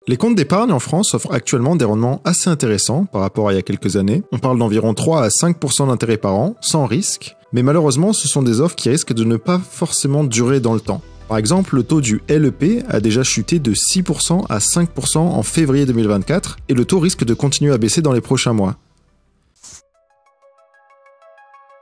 Les comptes d'épargne en France offrent actuellement des rendements assez intéressants par rapport à il y a quelques années. On parle d'environ 3 à 5% d'intérêt par an, sans risque, mais malheureusement ce sont des offres qui risquent de ne pas forcément durer dans le temps. Par exemple, le taux du LEP a déjà chuté de 6% à 5% en février 2024 et le taux risque de continuer à baisser dans les prochains mois.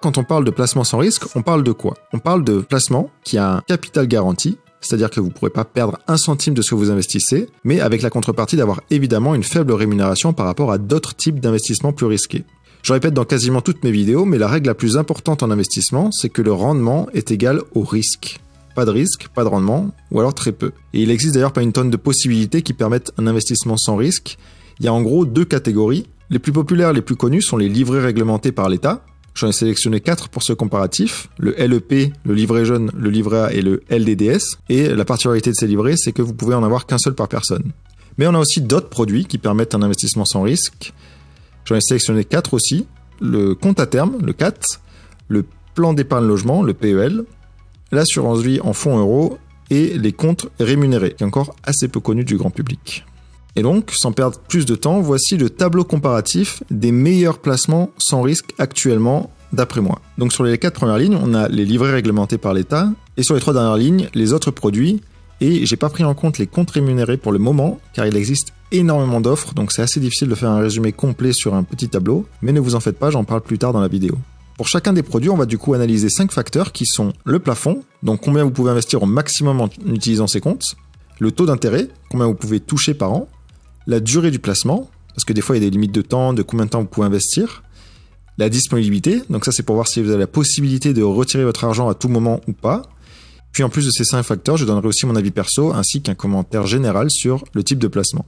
Quand on parle de placement sans risque, on parle de quoi? On parle de placement qui a un capital garanti, c'est-à-dire que vous ne pourrez pas perdre un centime de ce que vous investissez, mais avec la contrepartie d'avoir évidemment une faible rémunération par rapport à d'autres types d'investissements plus risqués. Je répète dans quasiment toutes mes vidéos, mais la règle la plus importante en investissement, c'est que le rendement est égal au risque. Pas de risque, pas de rendement, ou alors très peu. Et il existe d'ailleurs pas une tonne de possibilités qui permettent un investissement sans risque. Il y a en gros 2 catégories. Les plus populaires, les plus connus sont les livrets réglementés par l'État. J'en ai sélectionné 4 pour ce comparatif, le LEP, le livret jeune, le livret A et le LDDS. Et la particularité de ces livrets, c'est que vous pouvez en avoir qu'un seul par personne. Mais on a aussi d'autres produits qui permettent un investissement sans risque. J'en ai sélectionné 4 aussi, le compte à terme, le CAT, le plan d'épargne logement, le PEL, l'assurance vie en fonds euros et les comptes rémunérés, qui est encore assez peu connu du grand public. Et donc, sans perdre plus de temps, voici le tableau comparatif des meilleurs placements sans risque actuellement, d'après moi. Donc sur les 4 premières lignes, on a les livrets réglementés par l'État, et sur les 3 dernières lignes, les autres produits, et j'ai pas pris en compte les comptes rémunérés pour le moment, car il existe énormément d'offres, donc c'est assez difficile de faire un résumé complet sur un petit tableau, mais ne vous en faites pas, j'en parle plus tard dans la vidéo. Pour chacun des produits, on va du coup analyser 5 facteurs qui sont le plafond, donc combien vous pouvez investir au maximum en utilisant ces comptes, le taux d'intérêt, combien vous pouvez toucher par an, la durée du placement, parce que des fois il y a des limites de temps, de combien de temps vous pouvez investir, la disponibilité, donc ça c'est pour voir si vous avez la possibilité de retirer votre argent à tout moment ou pas. Puis en plus de ces 5 facteurs, je donnerai aussi mon avis perso ainsi qu'un commentaire général sur le type de placement.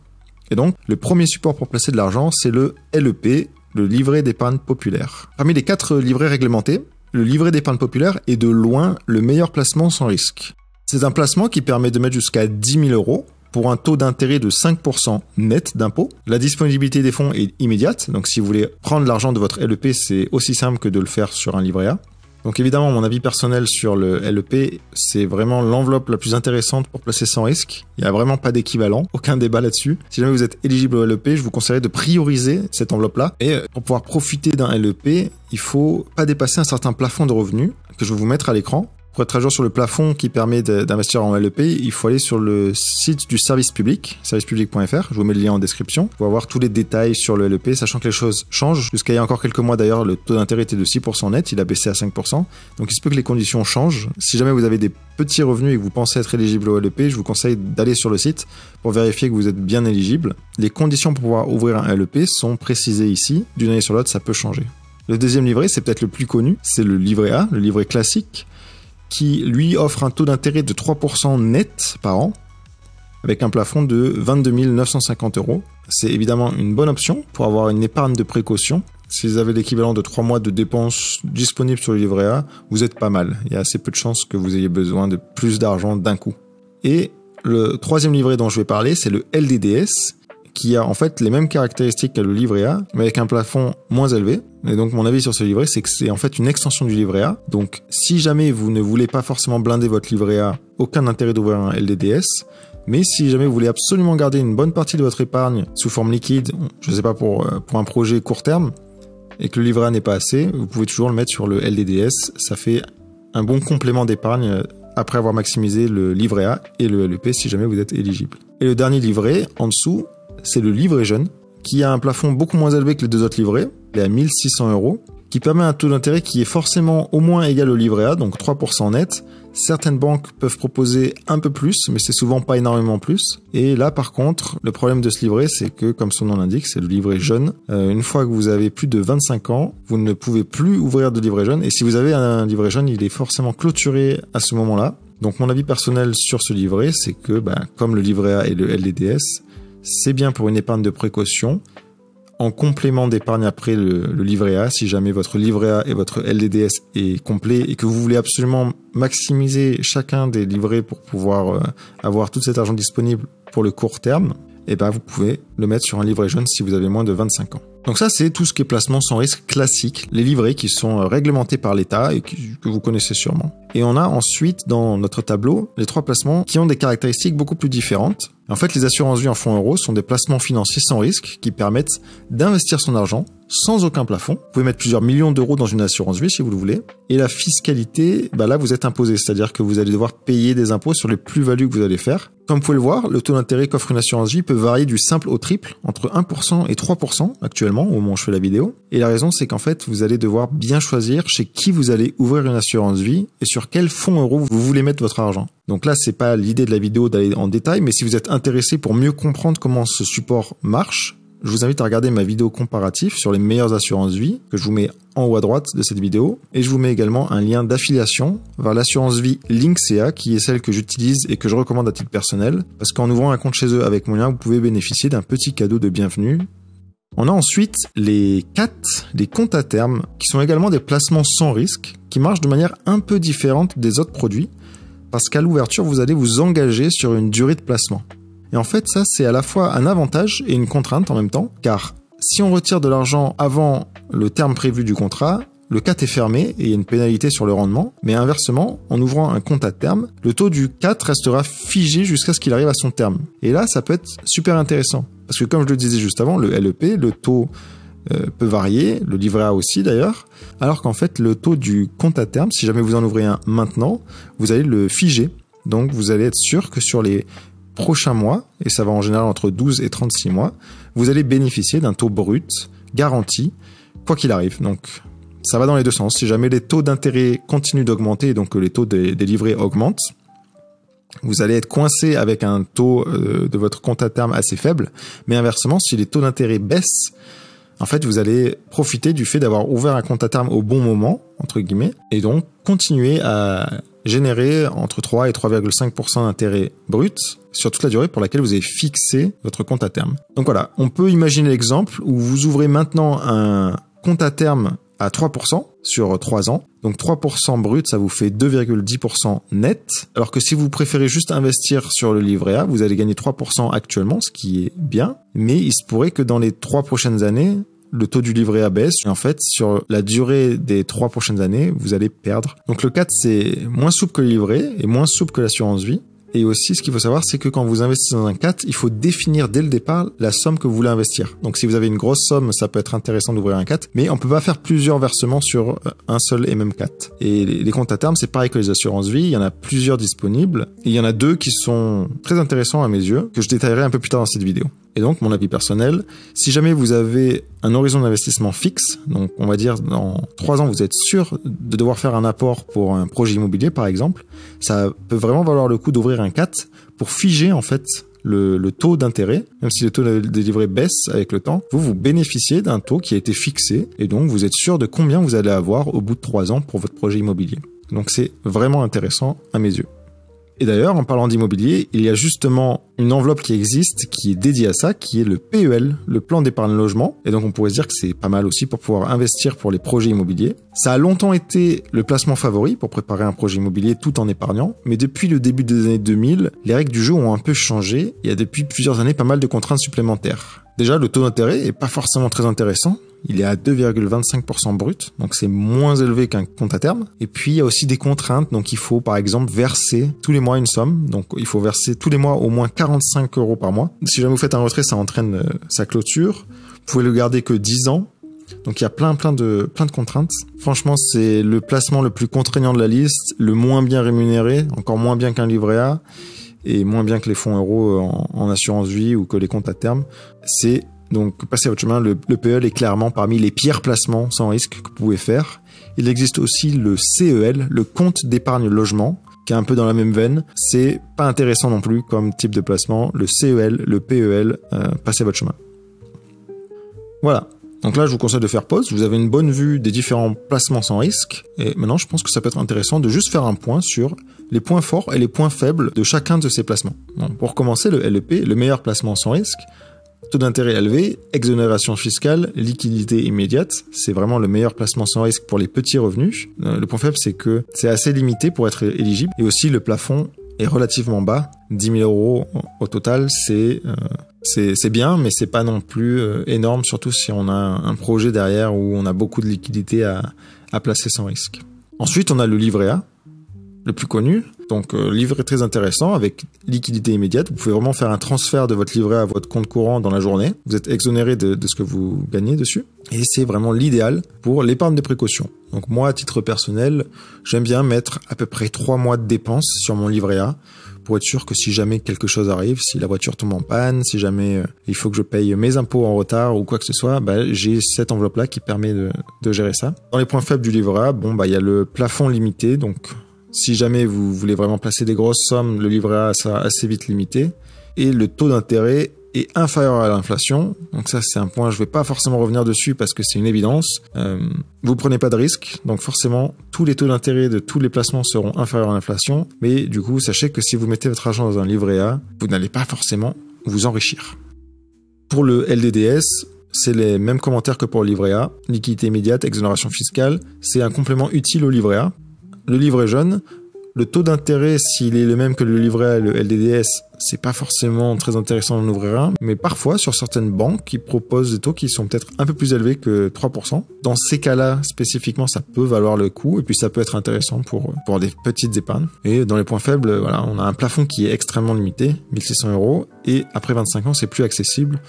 Et donc, le premier support pour placer de l'argent, c'est le LEP, le livret d'épargne populaire. Parmi les 4 livrets réglementés, le livret d'épargne populaire est de loin le meilleur placement sans risque. C'est un placement qui permet de mettre jusqu'à 10 000 € pour un taux d'intérêt de 5% net d'impôt. La disponibilité des fonds est immédiate, donc si vous voulez prendre l'argent de votre LEP, c'est aussi simple que de le faire sur un livret A. Donc évidemment, mon avis personnel sur le LEP, c'est vraiment l'enveloppe la plus intéressante pour placer sans risque. Il n'y a vraiment pas d'équivalent, aucun débat là-dessus. Si jamais vous êtes éligible au LEP, je vous conseillerais de prioriser cette enveloppe-là. Et pour pouvoir profiter d'un LEP, il faut pas dépasser un certain plafond de revenus que je vais vous mettre à l'écran. Pour être à jour sur le plafond qui permet d'investir en LEP, il faut aller sur le site du service public, servicepublic.fr, je vous mets le lien en description, pour avoir tous les détails sur le LEP, sachant que les choses changent. Jusqu'à il y a encore quelques mois d'ailleurs, le taux d'intérêt était de 6% net, il a baissé à 5%, donc il se peut que les conditions changent. Si jamais vous avez des petits revenus et que vous pensez être éligible au LEP, je vous conseille d'aller sur le site pour vérifier que vous êtes bien éligible. Les conditions pour pouvoir ouvrir un LEP sont précisées ici, d'une année sur l'autre ça peut changer. Le deuxième livret, c'est peut-être le plus connu, c'est le livret A, le livret classique, qui lui offre un taux d'intérêt de 3% net par an, avec un plafond de 22 950 €. C'est évidemment une bonne option pour avoir une épargne de précaution. Si vous avez l'équivalent de 3 mois de dépenses disponibles sur le livret A, vous êtes pas mal. Il y a assez peu de chances que vous ayez besoin de plus d'argent d'un coup. Et le troisième livret dont je vais parler, c'est le LDDS, qui a en fait les mêmes caractéristiques que le livret A, mais avec un plafond moins élevé. Et donc mon avis sur ce livret, c'est que c'est en fait une extension du livret A. Donc si jamais vous ne voulez pas forcément blinder votre livret A, aucun intérêt d'ouvrir un LDDS. Mais si jamais vous voulez absolument garder une bonne partie de votre épargne sous forme liquide, je sais pas pour un projet court terme, et que le livret A n'est pas assez, vous pouvez toujours le mettre sur le LDDS. Ça fait un bon complément d'épargne après avoir maximisé le livret A et le LEP si jamais vous êtes éligible. Et le dernier livret, en dessous, c'est le livret jeune, qui a un plafond beaucoup moins élevé que les 2 autres livrets, il est à 1 600 €, qui permet un taux d'intérêt qui est forcément au moins égal au livret A, donc 3% net. Certaines banques peuvent proposer un peu plus, mais c'est souvent pas énormément plus. Et là, par contre, le problème de ce livret, c'est que, comme son nom l'indique, c'est le livret jeune. Une fois que vous avez plus de 25 ans, vous ne pouvez plus ouvrir de livret jeune. Et si vous avez un livret jeune, il est forcément clôturé à ce moment-là. Donc mon avis personnel sur ce livret, c'est que, comme le livret A et le LDDS, c'est bien pour une épargne de précaution, en complément d'épargne après le livret A, si jamais votre livret A et votre LDDS est complet et que vous voulez absolument maximiser chacun des livrets pour pouvoir avoir tout cet argent disponible pour le court terme, et vous pouvez le mettre sur un livret jeune si vous avez moins de 25 ans. Donc ça, c'est tout ce qui est placement sans risque classique, les livrets qui sont réglementés par l'État et que vous connaissez sûrement. Et on a ensuite dans notre tableau les 3 placements qui ont des caractéristiques beaucoup plus différentes. En fait, les assurances vie en fonds euros sont des placements financiers sans risque qui permettent d'investir son argent sans aucun plafond. Vous pouvez mettre plusieurs millions d'euros dans une assurance vie si vous le voulez. Et la fiscalité, là vous êtes imposé, c'est-à-dire que vous allez devoir payer des impôts sur les plus-values que vous allez faire. Comme vous pouvez le voir, le taux d'intérêt qu'offre une assurance vie peut varier du simple au triple, entre 1% et 3% actuellement, au moment où je fais la vidéo. Et la raison, c'est qu'en fait, vous allez devoir bien choisir chez qui vous allez ouvrir une assurance vie et sur quel fonds euros vous voulez mettre votre argent. Donc là, c'est pas l'idée de la vidéo d'aller en détail, mais si vous êtes intéressé pour mieux comprendre comment ce support marche, je vous invite à regarder ma vidéo comparative sur les meilleures assurances vie, que je vous mets en haut à droite de cette vidéo. Et je vous mets également un lien d'affiliation vers l'assurance vie Linksea, qui est celle que j'utilise et que je recommande à titre personnel. Parce qu'en ouvrant un compte chez eux avec mon lien, vous pouvez bénéficier d'un petit cadeau de bienvenue. On a ensuite les CAT, les comptes à terme, qui sont également des placements sans risque, qui marchent de manière un peu différente des autres produits, parce qu'à l'ouverture, vous allez vous engager sur une durée de placement. Et en fait, ça, c'est à la fois un avantage et une contrainte en même temps, car si on retire de l'argent avant le terme prévu du contrat, le CAT est fermé et il y a une pénalité sur le rendement, mais inversement, en ouvrant un compte à terme, le taux du CAT restera figé jusqu'à ce qu'il arrive à son terme. Et là, ça peut être super intéressant, parce que comme je le disais juste avant, le LEP, le taux peut varier, le livret A aussi d'ailleurs, alors qu'en fait, le taux du compte à terme, si jamais vous en ouvrez un maintenant, vous allez le figer. Donc, vous allez être sûr que sur les prochains mois, et ça va en général entre 12 et 36 mois, vous allez bénéficier d'un taux brut garanti, quoi qu'il arrive. Donc, ça va dans les deux sens. Si jamais les taux d'intérêt continuent d'augmenter, donc que les taux des livrets augmentent, vous allez être coincé avec un taux de votre compte à terme assez faible. Mais inversement, si les taux d'intérêt baissent, en fait, vous allez profiter du fait d'avoir ouvert un compte à terme au bon moment, entre guillemets, et donc continuer à générer entre 3 et 3,5% d'intérêt brut sur toute la durée pour laquelle vous avez fixé votre compte à terme. Donc voilà, on peut imaginer l'exemple où vous ouvrez maintenant un compte à terme à 3% sur 3 ans. Donc 3% brut, ça vous fait 2,10% net. Alors que si vous préférez juste investir sur le livret A, vous allez gagner 3% actuellement, ce qui est bien. Mais il se pourrait que dans les 3 prochaines années, le taux du livret A baisse. Et en fait, sur la durée des 3 prochaines années, vous allez perdre. Donc le 4, c'est moins souple que le livret et moins souple que l'assurance vie. Et aussi, ce qu'il faut savoir, c'est que quand vous investissez dans un CAT, il faut définir dès le départ la somme que vous voulez investir. Donc si vous avez une grosse somme, ça peut être intéressant d'ouvrir un CAT, mais on peut pas faire plusieurs versements sur un seul et même CAT. Et les comptes à terme, c'est pareil que les assurances vie, il y en a plusieurs disponibles, et il y en a 2 qui sont très intéressants à mes yeux, que je détaillerai un peu plus tard dans cette vidéo. Et donc, mon avis personnel, si jamais vous avez un horizon d'investissement fixe, donc on va dire dans 3 ans, vous êtes sûr de devoir faire un apport pour un projet immobilier, par exemple, ça peut vraiment valoir le coup d'ouvrir un CAT pour figer en fait le taux d'intérêt. Même si le taux des livrets baisse avec le temps, vous bénéficiez d'un taux qui a été fixé et donc vous êtes sûr de combien vous allez avoir au bout de 3 ans pour votre projet immobilier. Donc c'est vraiment intéressant à mes yeux. Et d'ailleurs, en parlant d'immobilier, il y a justement une enveloppe qui existe, qui est dédiée à ça, qui est le PEL, le plan d'épargne logement. Et donc, on pourrait se dire que c'est pas mal aussi pour pouvoir investir pour les projets immobiliers. Ça a longtemps été le placement favori pour préparer un projet immobilier tout en épargnant. Mais depuis le début des années 2000, les règles du jeu ont un peu changé. Il y a depuis plusieurs années pas mal de contraintes supplémentaires. Déjà, le taux d'intérêt est pas forcément très intéressant. Il est à 2,25% brut, donc c'est moins élevé qu'un compte à terme. Et puis, il y a aussi des contraintes, donc il faut par exemple verser tous les mois une somme. Donc il faut verser tous les mois au moins 45 € par mois. Si jamais vous faites un retrait, ça entraîne sa clôture. Vous pouvez le garder que 10 ans. Donc il y a plein de contraintes. Franchement, c'est le placement le plus contraignant de la liste, le moins bien rémunéré, encore moins bien qu'un livret A, et moins bien que les fonds euros en assurance vie ou que les comptes à terme. C'est donc passez à votre chemin, le PEL est clairement parmi les pires placements sans risque que vous pouvez faire. Il existe aussi le CEL, le compte d'épargne logement, qui est un peu dans la même veine. C'est pas intéressant non plus comme type de placement. Le CEL, le PEL, passez à votre chemin. Voilà. Donc là, je vous conseille de faire pause. Vous avez une bonne vue des différents placements sans risque. Et maintenant, je pense que ça peut être intéressant de juste faire un point sur les points forts et les points faibles de chacun de ces placements. Donc, pour commencer, le LEP, le meilleur placement sans risque. Taux d'intérêt élevé, exonération fiscale, liquidité immédiate. C'est vraiment le meilleur placement sans risque pour les petits revenus. Le point faible, c'est que c'est assez limité pour être éligible. Et aussi, le plafond est relativement bas. 10 000 € au total, c'est bien, mais c'est pas non plus énorme, surtout si on a un projet derrière où on a beaucoup de liquidités à placer sans risque. Ensuite, on a le livret A. le plus connu. Donc livret très intéressant avec liquidité immédiate. Vous pouvez vraiment faire un transfert de votre livret à votre compte courant dans la journée. Vous êtes exonéré de ce que vous gagnez dessus. Et c'est vraiment l'idéal pour l'épargne de précaution. Donc moi, à titre personnel, j'aime bien mettre à peu près 3 mois de dépenses sur mon livret A pour être sûr que si jamais quelque chose arrive, si la voiture tombe en panne, si jamais il faut que je paye mes impôts en retard ou quoi que ce soit, j'ai cette enveloppe-là qui permet de gérer ça. Dans les points faibles du livret A, il y a le plafond limité. Donc si jamais vous voulez vraiment placer des grosses sommes, le livret A sera assez vite limité. Et le taux d'intérêt est inférieur à l'inflation. Donc ça, c'est un point, je vais pas forcément revenir dessus parce que c'est une évidence. Vous prenez pas de risque, donc forcément, tous les taux d'intérêt de tous les placements seront inférieurs à l'inflation. Mais du coup, sachez que si vous mettez votre argent dans un livret A, vous n'allez pas forcément vous enrichir. Pour le LDDS, c'est les mêmes commentaires que pour le livret A. Liquidité immédiate, exonération fiscale. C'est un complément utile au livret A. Le livret jeune, le taux d'intérêt, s'il est le même que le livret A et le LDDS, c'est pas forcément très intéressant d'en ouvrir un, mais parfois, sur certaines banques qui proposent des taux qui sont peut-être un peu plus élevés que 3%. Dans ces cas-là, spécifiquement, ça peut valoir le coup, et puis ça peut être intéressant pour des petites épargnes. Et dans les points faibles, on a un plafond qui est extrêmement limité, 1600 €, et après 25 ans, c'est plus accessible.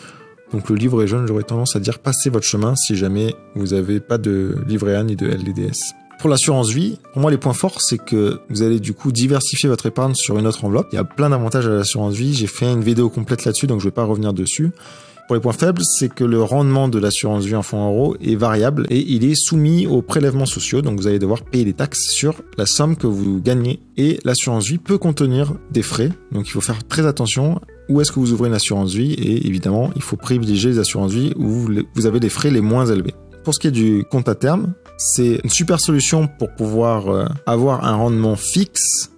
Donc le livret jeune, j'aurais tendance à dire passez votre chemin si jamais vous avez pas de livret A ni de LDDS. Pour l'assurance vie, pour moi les points forts, c'est que vous allez du coup diversifier votre épargne sur une autre enveloppe. Il y a plein d'avantages à l'assurance vie, j'ai fait une vidéo complète là-dessus, donc je vais pas revenir dessus. Pour les points faibles, c'est que le rendement de l'assurance vie en fonds euros est variable et il est soumis aux prélèvements sociaux, donc vous allez devoir payer des taxes sur la somme que vous gagnez. Et l'assurance vie peut contenir des frais, donc il faut faire très attention où est-ce que vous ouvrez une assurance vie, et évidemment, il faut privilégier les assurances vie où vous avez des frais les moins élevés. Pour ce qui est du compte à terme, c'est une super solution pour pouvoir avoir un rendement fixe,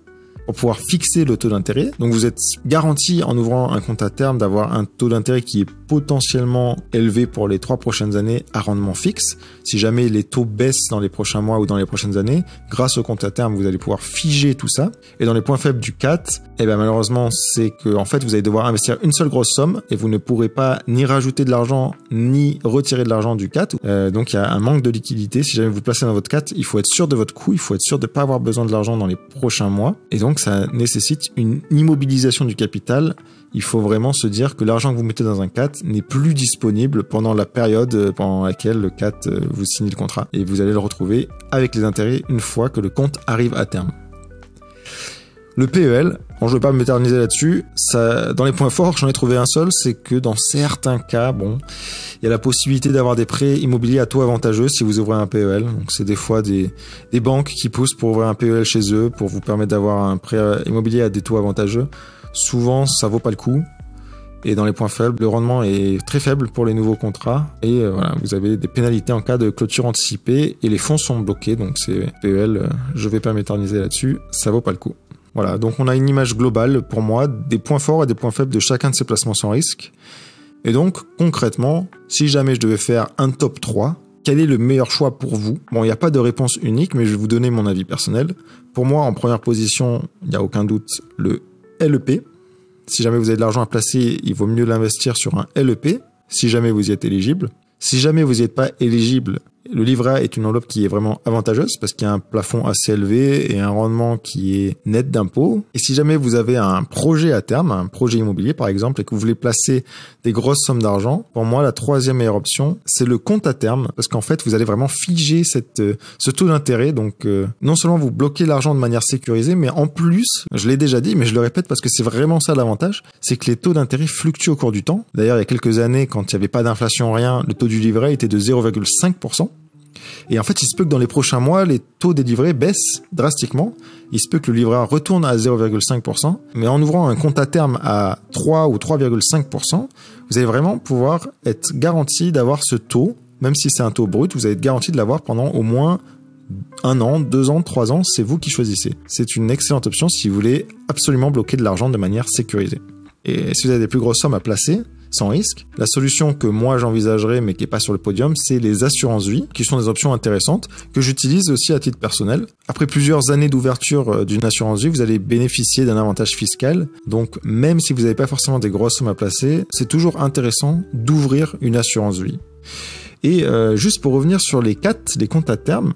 pour pouvoir fixer le taux d'intérêt. Donc vous êtes garanti en ouvrant un compte à terme d'avoir un taux d'intérêt qui est potentiellement élevé pour les 3 prochaines années à rendement fixe. Si jamais les taux baissent dans les prochains mois ou dans les prochaines années, grâce au compte à terme, vous allez pouvoir figer tout ça. Et dans les points faibles du CAT, malheureusement, c'est que en fait, vous allez devoir investir une seule grosse somme et vous ne pourrez pas ni rajouter de l'argent ni retirer de l'argent du CAT. Donc il y a un manque de liquidité. Si jamais vous placez dans votre CAT, il faut être sûr de votre coût, il faut être sûr de ne pas avoir besoin de l'argent dans les prochains mois. Et donc ça nécessite une immobilisation du capital. Il faut vraiment se dire que l'argent que vous mettez dans un CAT n'est plus disponible pendant la période pendant laquelle le CAT vous signe le contrat. Et vous allez le retrouver avec les intérêts une fois que le compte arrive à terme. Le PEL, je ne vais pas m'éterniser là-dessus, dans les points forts, j'en ai trouvé un seul, c'est que dans certains cas, il y a la possibilité d'avoir des prêts immobiliers à taux avantageux si vous ouvrez un PEL. Donc c'est des fois des banques qui poussent pour ouvrir un PEL chez eux, pour vous permettre d'avoir un prêt immobilier à des taux avantageux. Souvent, ça vaut pas le coup. Et dans les points faibles, le rendement est très faible pour les nouveaux contrats. Et vous avez des pénalités en cas de clôture anticipée et les fonds sont bloqués. Donc c'est PEL, je vais pas m'éterniser là-dessus, ça vaut pas le coup. Voilà, donc on a une image globale pour moi des points forts et des points faibles de chacun de ces placements sans risque. Et donc, concrètement, si jamais je devais faire un top 3, quel est le meilleur choix pour vous? Il n'y a pas de réponse unique, mais je vais vous donner mon avis personnel. Pour moi, en première position, il n'y a aucun doute, le LEP. Si jamais vous avez de l'argent à placer, il vaut mieux l'investir sur un LEP, si jamais vous y êtes éligible. Si jamais vous n'y êtes pas éligible, le livret A est une enveloppe qui est vraiment avantageuse parce qu'il y a un plafond assez élevé et un rendement qui est net d'impôts. Et si jamais vous avez un projet à terme, un projet immobilier par exemple, et que vous voulez placer des grosses sommes d'argent, pour moi la troisième meilleure option, c'est le compte à terme parce qu'en fait vous allez vraiment figer ce taux d'intérêt. Donc non seulement vous bloquez l'argent de manière sécurisée, mais en plus, je l'ai déjà dit, mais je le répète parce que c'est vraiment ça l'avantage, c'est que les taux d'intérêt fluctuent au cours du temps. D'ailleurs, il y a quelques années, quand il n'y avait pas d'inflation, rien, le taux du livret était de 0,5%. Et en fait, il se peut que dans les prochains mois, les taux des livrets baissent drastiquement. Il se peut que le livret A retourne à 0,5%. Mais en ouvrant un compte à terme à 3 ou 3,5%, vous allez vraiment pouvoir être garanti d'avoir ce taux. Même si c'est un taux brut, vous allez être garanti de l'avoir pendant au moins 1 an, 2 ans, 3 ans. C'est vous qui choisissez. C'est une excellente option si vous voulez absolument bloquer de l'argent de manière sécurisée. Et si vous avez des plus grosses sommes à placer, sans risque, la solution que moi j'envisagerais mais qui est pas sur le podium, c'est les assurances vie, qui sont des options intéressantes que j'utilise aussi à titre personnel. Après plusieurs années d'ouverture d'une assurance vie, vous allez bénéficier d'un avantage fiscal. Donc même si vous n'avez pas forcément des grosses sommes à placer, c'est toujours intéressant d'ouvrir une assurance vie. Et juste pour revenir sur les CAT, les comptes à terme,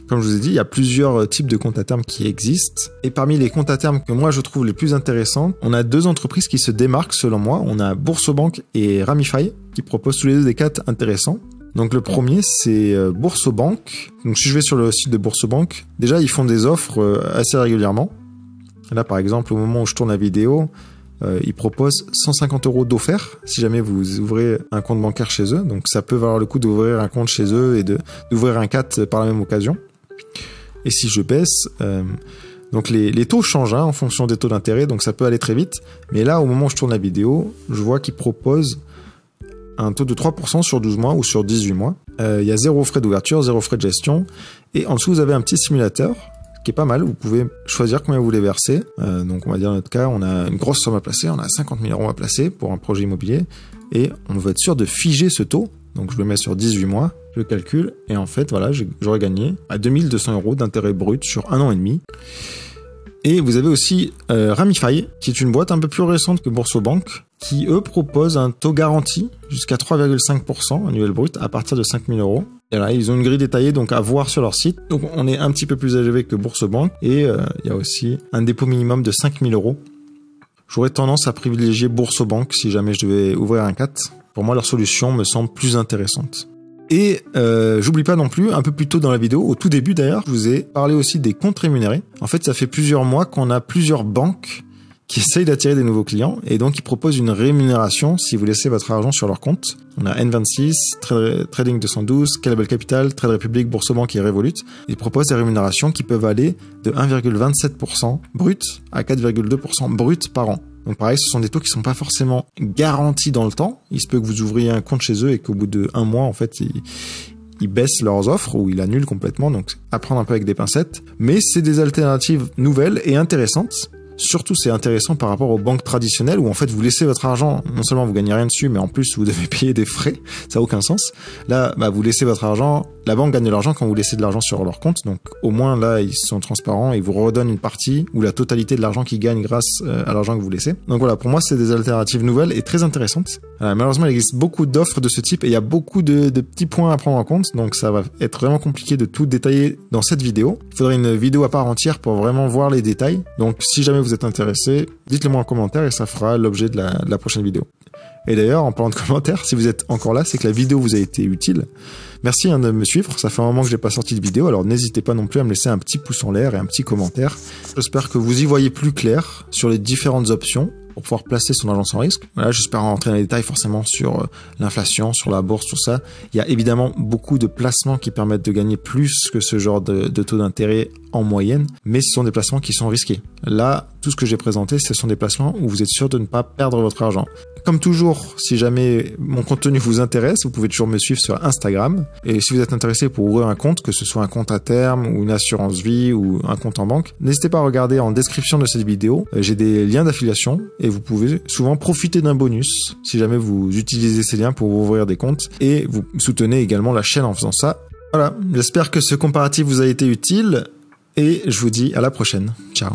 Comme je vous ai dit, il y a plusieurs types de comptes à terme qui existent. Et parmi les comptes à terme que moi je trouve les plus intéressants, on a deux entreprises qui se démarquent selon moi. On a Boursobank et Ramify qui proposent tous les deux des cas intéressants. Donc le premier c'est Boursobank. Donc si je vais sur le site de Boursobank, déjà ils font des offres assez régulièrement. Là par exemple au moment où je tourne la vidéo, ils proposent 150 € d'offert si jamais vous ouvrez un compte bancaire chez eux. Donc ça peut valoir le coup d'ouvrir un compte chez eux et d'ouvrir un CAT par la même occasion. Et si je baisse, donc les taux changent en fonction des taux d'intérêt, donc ça peut aller très vite. Mais là, au moment où je tourne la vidéo, je vois qu'ils proposent un taux de 3% sur 12 mois ou sur 18 mois. Il y a 0 frais d'ouverture, 0 frais de gestion. Et en dessous, vous avez un petit simulateur qui est pas mal. Vous pouvez choisir combien vous voulez verser. Donc on va dire dans notre cas, on a une grosse somme à placer, on a 50 000 € à placer pour un projet immobilier. Et on veut être sûr de figer ce taux. Donc je le mets sur 18 mois, je calcule, et en fait, voilà, j'aurais gagné à 2200 € d'intérêt brut sur 1 an et demi. Et vous avez aussi Ramify, qui est une boîte un peu plus récente que Boursobank, qui eux proposent un taux garanti jusqu'à 3,5% annuel brut à partir de 5 000 €. Et là, ils ont une grille détaillée, donc à voir sur leur site. Donc on est un petit peu plus élevé que Boursobank, et il y a aussi un dépôt minimum de 5 000 €. J'aurais tendance à privilégier Boursobank si jamais je devais ouvrir un CAT. Pour moi, leur solution me semble plus intéressante. Et j'oublie pas non plus, un peu plus tôt dans la vidéo, au tout début d'ailleurs, je vous ai parlé aussi des comptes rémunérés. En fait, ça fait plusieurs mois qu'on a plusieurs banques qui essayent d'attirer des nouveaux clients et donc ils proposent une rémunération si vous laissez votre argent sur leur compte. On a N26, Trading 212, Calable Capital, Trade Republic, Boursobank et Revolut. Ils proposent des rémunérations qui peuvent aller de 1,27% brut à 4,2% brut par an. Donc pareil, ce sont des taux qui sont pas forcément garantis dans le temps. Il se peut que vous ouvriez un compte chez eux et qu'au bout de 1 mois, en fait, ils baissent leurs offres ou ils annulent complètement. Donc à prendre un peu avec des pincettes. Mais c'est des alternatives nouvelles et intéressantes. Surtout, c'est intéressant par rapport aux banques traditionnelles où en fait vous laissez votre argent, non seulement vous gagnez rien dessus, mais en plus vous devez payer des frais, ça n'a aucun sens. Là, vous laissez votre argent, la banque gagne de l'argent quand vous laissez de l'argent sur leur compte, donc au moins là ils sont transparents et ils vous redonnent une partie ou la totalité de l'argent qu'ils gagnent grâce à l'argent que vous laissez. Donc voilà, pour moi c'est des alternatives nouvelles et très intéressantes. Malheureusement il existe beaucoup d'offres de ce type et il y a beaucoup de petits points à prendre en compte, donc ça va être vraiment compliqué de tout détailler dans cette vidéo. Il faudrait une vidéo à part entière pour vraiment voir les détails, donc si jamais vous êtes intéressé, dites-le moi en commentaire et ça fera l'objet de la prochaine vidéo. Et d'ailleurs, en parlant de commentaires, si vous êtes encore là, c'est que la vidéo vous a été utile. Merci de me suivre, ça fait un moment que j'ai pas sorti de vidéo, alors n'hésitez pas non plus à me laisser un petit pouce en l'air et un petit commentaire. J'espère que vous y voyez plus clair sur les différentes options pour pouvoir placer son argent sans risque. Voilà, j'espère rentrer dans les détails forcément sur l'inflation, sur la bourse, tout ça. Il y a évidemment beaucoup de placements qui permettent de gagner plus que ce genre de taux d'intérêt en moyenne, mais ce sont des placements qui sont risqués. Là, tout ce que j'ai présenté, ce sont des placements où vous êtes sûr de ne pas perdre votre argent. Comme toujours, si jamais mon contenu vous intéresse, vous pouvez toujours me suivre sur Instagram. Et si vous êtes intéressé pour ouvrir un compte, que ce soit un compte à terme ou une assurance vie ou un compte en banque, n'hésitez pas à regarder en description de cette vidéo. J'ai des liens d'affiliation et vous pouvez souvent profiter d'un bonus si jamais vous utilisez ces liens pour ouvrir des comptes et vous soutenez également la chaîne en faisant ça. Voilà, j'espère que ce comparatif vous a été utile et je vous dis à la prochaine. Ciao.